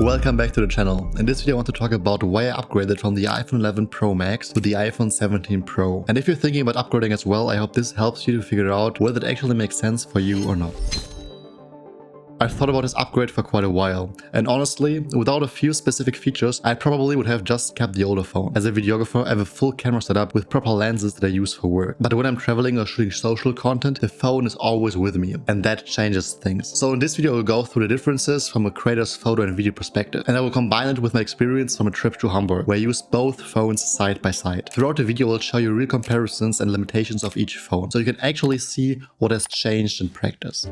Welcome back to the channel. In this video I want to talk about why I upgraded from the iPhone 11 Pro Max to the iPhone 17 Pro. And if you're thinking about upgrading as well, I hope this helps you to figure out whether it actually makes sense for you or not. I've thought about this upgrade for quite a while, and honestly, without a few specific features, I probably would have just kept the older phone. As a videographer, I have a full camera setup with proper lenses that I use for work. But when I'm traveling or shooting social content, the phone is always with me, and that changes things. So in this video, I will go through the differences from a creator's photo and video perspective, and I will combine it with my experience from a trip to Hamburg, where I used both phones side by side. Throughout the video, I'll show you real comparisons and limitations of each phone, so you can actually see what has changed in practice.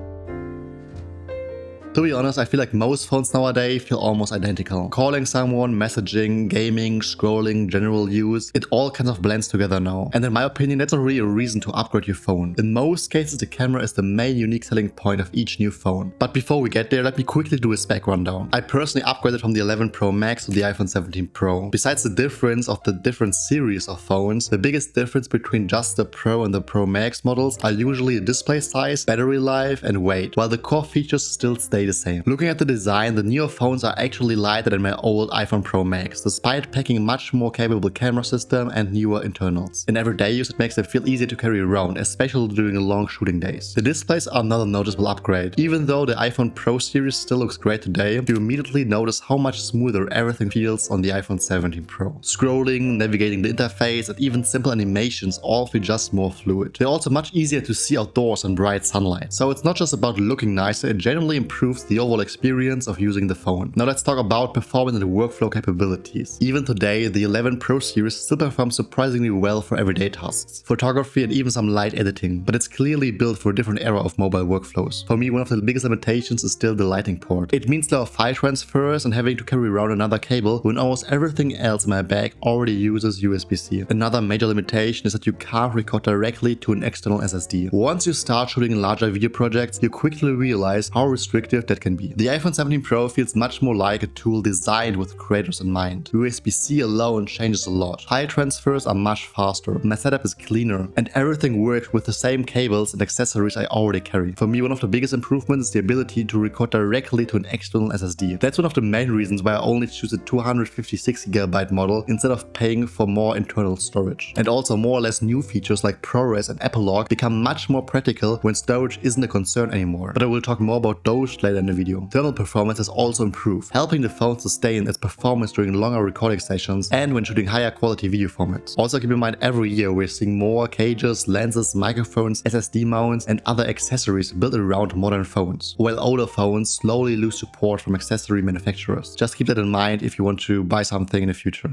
To be honest, I feel like most phones nowadays feel almost identical. Calling someone, messaging, gaming, scrolling, general use, it all kind of blends together now. And in my opinion, that's not really a reason to upgrade your phone. In most cases, the camera is the main unique selling point of each new phone. But before we get there, let me quickly do a spec rundown. I personally upgraded from the 11 Pro Max to the iPhone 17 Pro. Besides the difference of the different series of phones, the biggest difference between just the Pro and the Pro Max models are usually the display size, battery life, and weight, while the core features still stay the same. Looking at the design, the newer phones are actually lighter than my old iPhone Pro Max, despite packing a much more capable camera system and newer internals. In everyday use, it makes them feel easier to carry around, especially during long shooting days. The displays are not a noticeable upgrade. Even though the iPhone Pro series still looks great today, you immediately notice how much smoother everything feels on the iPhone 17 Pro. Scrolling, navigating the interface, and even simple animations all feel just more fluid. They're also much easier to see outdoors in bright sunlight. So it's not just about looking nicer, it generally improves the overall experience of using the phone. Now let's talk about performance and workflow capabilities. Even today, the 11 Pro series still performs surprisingly well for everyday tasks, photography and even some light editing, but it's clearly built for a different era of mobile workflows. For me, one of the biggest limitations is still the lighting port. It means slower file transfers and having to carry around another cable when almost everything else in my bag already uses USB-C. Another major limitation is that you can't record directly to an external SSD. Once you start shooting larger video projects, you quickly realize how restrictive that can be. The iPhone 17 Pro feels much more like a tool designed with creators in mind. USB-C alone changes a lot. File transfers are much faster, my setup is cleaner, and everything works with the same cables and accessories I already carry. For me, one of the biggest improvements is the ability to record directly to an external SSD. That's one of the main reasons why I only choose a 256GB model instead of paying for more internal storage. And also more or less new features like ProRes and Epilogue become much more practical when storage isn't a concern anymore. But I will talk more about those later in the video. Thermal performance has also improved, helping the phone sustain its performance during longer recording sessions and when shooting higher quality video formats. Also keep in mind, every year we're seeing more cages, lenses, microphones, SSD mounts and other accessories built around modern phones, while older phones slowly lose support from accessory manufacturers. Just keep that in mind if you want to buy something in the future.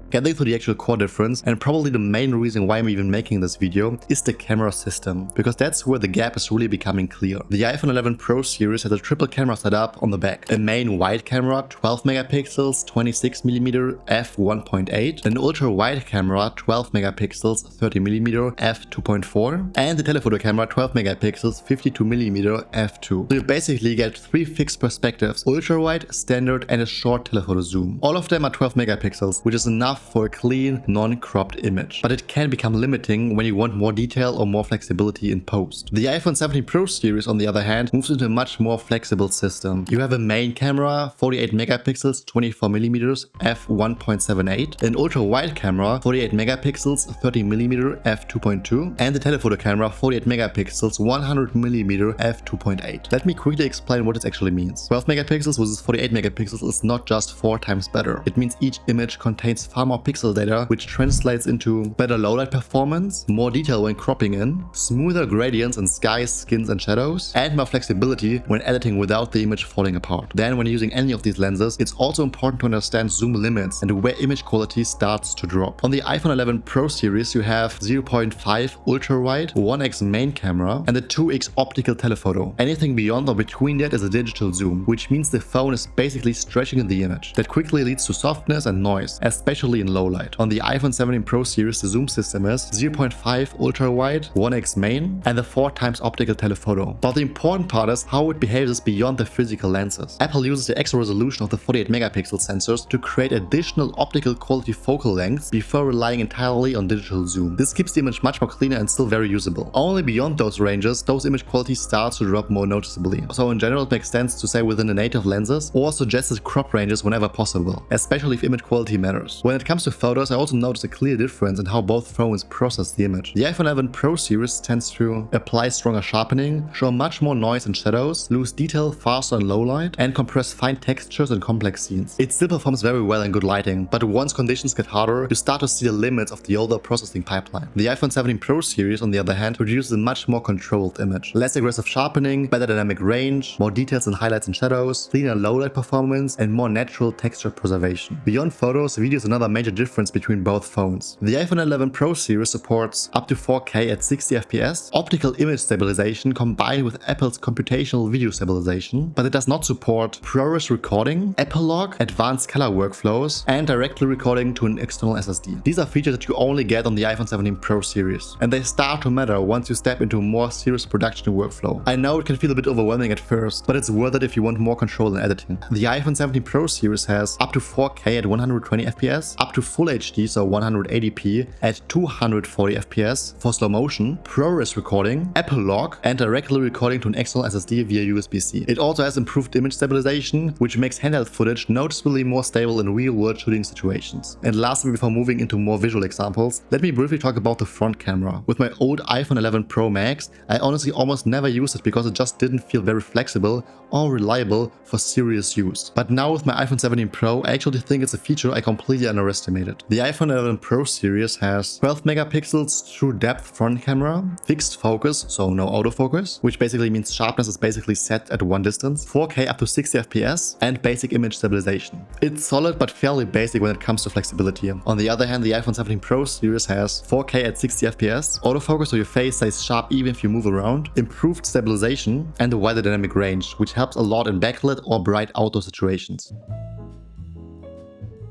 Getting to the actual core difference, and probably the main reason why I'm even making this video, is the camera system, because that's where the gap is really becoming clear. The iPhone 11 Pro series has a triple camera setup on the back. A main wide camera, 12 megapixels, 26mm f1.8, an ultra wide camera, 12 megapixels, 30mm f2.4, and the telephoto camera, 12 megapixels, 52mm f2. So you basically get three fixed perspectives: ultra wide, standard, and a short telephoto zoom. All of them are 12 megapixels, which is enough for a clean, non-cropped image. But it can become limiting when you want more detail or more flexibility in post. The iPhone 17 Pro series, on the other hand, moves into a much more flexible system. You have a main camera, 48 megapixels, 24mm f1.78, an ultra-wide camera, 48 megapixels, 30mm f2.2, and the telephoto camera, 48 megapixels, 100mm f2.8. Let me quickly explain what this actually means. 12 megapixels versus 48 megapixels is not just 4 times better. It means each image contains far more pixel data, which translates into better low-light performance, more detail when cropping in, smoother gradients in skies, skins and shadows, and more flexibility when editing without the image falling apart. Then when using any of these lenses, it's also important to understand zoom limits and where image quality starts to drop. On the iPhone 11 Pro series, you have 0.5 ultra-wide, 1x main camera, and the 2x optical telephoto. Anything beyond or between that is a digital zoom, which means the phone is basically stretching the image. That quickly leads to softness and noise, especially in low light. On the iPhone 17 Pro series, the zoom system is 0.5 ultra wide, 1x main, and the 4x optical telephoto. But the important part is how it behaves beyond the physical lenses. Apple uses the extra resolution of the 48 megapixel sensors to create additional optical quality focal lengths before relying entirely on digital zoom. This keeps the image much more cleaner and still very usable. Only beyond those ranges, those image quality starts to drop more noticeably. So in general, it makes sense to say within the native lenses or suggested crop ranges whenever possible, especially if image quality matters. When it comes to photos, I also noticed a clear difference in how both phones process the image. The iPhone 11 Pro series tends to apply stronger sharpening, show much more noise and shadows, lose detail faster in low light, and compress fine textures and complex scenes. It still performs very well in good lighting, but once conditions get harder, you start to see the limits of the older processing pipeline. The iPhone 17 Pro series, on the other hand, produces a much more controlled image. Less aggressive sharpening, better dynamic range, more details in highlights and shadows, cleaner low light performance, and more natural texture preservation. Beyond photos, video is another major difference between both phones. The iPhone 11 Pro series supports up to 4K at 60 FPS, optical image stabilization combined with Apple's computational video stabilization, but it does not support ProRes recording, Epilogue, advanced color workflows, and directly recording to an external SSD. These are features that you only get on the iPhone 17 Pro series, and they start to matter once you step into more serious production workflow. I know it can feel a bit overwhelming at first, but it's worth it if you want more control in editing. The iPhone 17 Pro series has up to 4K at 120 FPS, up to Full HD, so 180p at 240 FPS for slow motion, ProRes recording, Epilogue, and directly recording to an external SSD via USB-C. It also has improved image stabilization, which makes handheld footage noticeably more stable in real-world shooting situations. And lastly, before moving into more visual examples, let me briefly talk about the front camera. With my old iPhone 11 Pro Max, I honestly almost never used it because it just didn't feel very flexible or reliable for serious use. But now with my iPhone 17 Pro, I actually think it's a feature I completely underestimated. The iPhone 11 Pro series has 12 megapixels true depth front camera, fixed focus, so no autofocus, which basically means sharpness is basically set at one distance, 4K up to 60 FPS, and basic image stabilization. It's solid but fairly basic when it comes to flexibility. On the other hand, the iPhone 17 Pro series has 4K at 60 FPS, autofocus so your face stays sharp even if you move around, improved stabilization, and a wider dynamic range, which helps a lot in backlit or bright outdoor situations.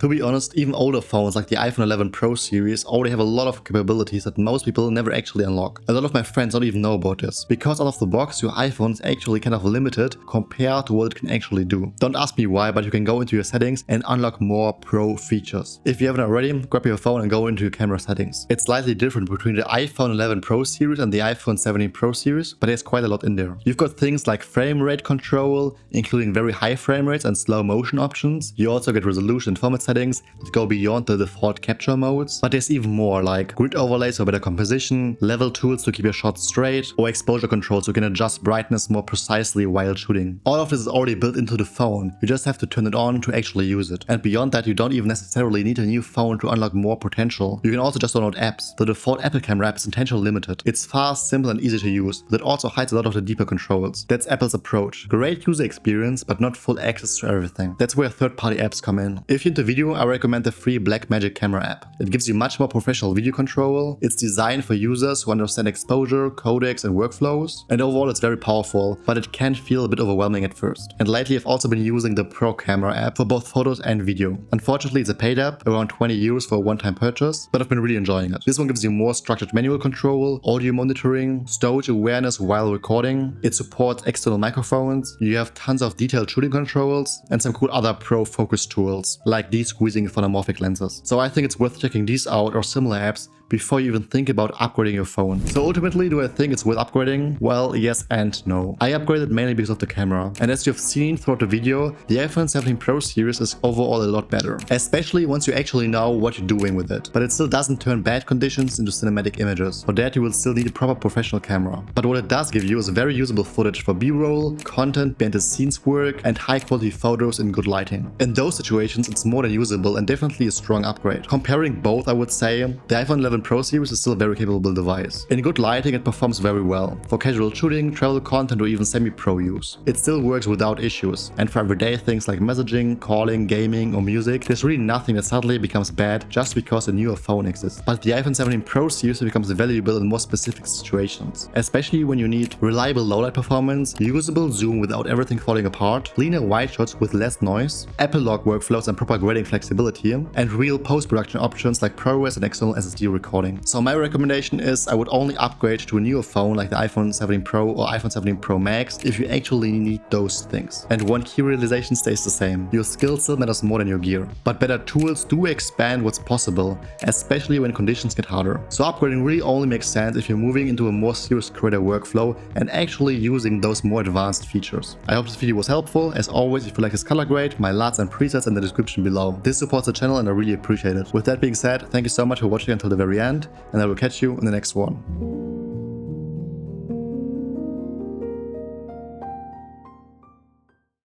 To be honest, even older phones like the iPhone 11 Pro series already have a lot of capabilities that most people never actually unlock. A lot of my friends don't even know about this. Because out of the box, your iPhone is actually kind of limited compared to what it can actually do. Don't ask me why, but you can go into your settings and unlock more Pro features. If you haven't already, grab your phone and go into your camera settings. It's slightly different between the iPhone 11 Pro series and the iPhone 17 Pro series, but there's quite a lot in there. You've got things like frame rate control, including very high frame rates and slow motion options. You also get resolution and format settings that go beyond the default capture modes, but there's even more, like grid overlays for better composition, level tools to keep your shots straight, or exposure control so you can adjust brightness more precisely while shooting. All of this is already built into the phone, you just have to turn it on to actually use it. And beyond that, you don't even necessarily need a new phone to unlock more potential. You can also just download apps. The default Apple camera app is intentionally limited. It's fast, simple, and easy to use, but it also hides a lot of the deeper controls. That's Apple's approach. Great user experience, but not full access to everything. That's where third-party apps come in. If you're into video, I recommend the free Blackmagic camera app. It gives you much more professional video control. It's designed for users who understand exposure, codecs, and workflows. And overall, it's very powerful, but it can feel a bit overwhelming at first. And lately, I've also been using the Pro Camera app for both photos and video. Unfortunately, it's a paid app, around 20 euros for a one-time purchase, but I've been really enjoying it. This one gives you more structured manual control, audio monitoring, storage awareness while recording. It supports external microphones. You have tons of detailed shooting controls and some cool other Pro focus tools, like de-squeezing phonomorphic lenses. So I think it's worth checking these out or similar apps before you even think about upgrading your phone. So ultimately, do I think it's worth upgrading? Well, yes and no. I upgraded mainly because of the camera. And as you've seen throughout the video, the iPhone 17 Pro series is overall a lot better. Especially once you actually know what you're doing with it. But it still doesn't turn bad conditions into cinematic images. For that, you will still need a proper professional camera. But what it does give you is very usable footage for B-roll, content, behind the scenes work, and high quality photos in good lighting. In those situations, it's more than usable and definitely a strong upgrade. Comparing both, I would say the iPhone 11 Pro series is still a very capable device. In good lighting it performs very well. For casual shooting, travel content or even semi-pro use. It still works without issues, and for everyday things like messaging, calling, gaming or music, there's really nothing that suddenly becomes bad just because a newer phone exists. But the iPhone 17 Pro series becomes valuable in more specific situations, especially when you need reliable low-light performance, usable zoom without everything falling apart, cleaner wide shots with less noise, Apple Lock workflows and proper grading flexibility, and real post-production options like ProRes and external SSD recording. So my recommendation is I would only upgrade to a newer phone like the iPhone 17 Pro or iPhone 17 Pro Max if you actually need those things. And one key realization stays the same: your skill still matters more than your gear. But better tools do expand what's possible, especially when conditions get harder. So upgrading really only makes sense if you're moving into a more serious creator workflow and actually using those more advanced features. I hope this video was helpful. As always, if you like this color grade, my LUTs and presets in the description below. This supports the channel and I really appreciate it. With that being said, thank you so much for watching until the very end, and I will catch you in the next one.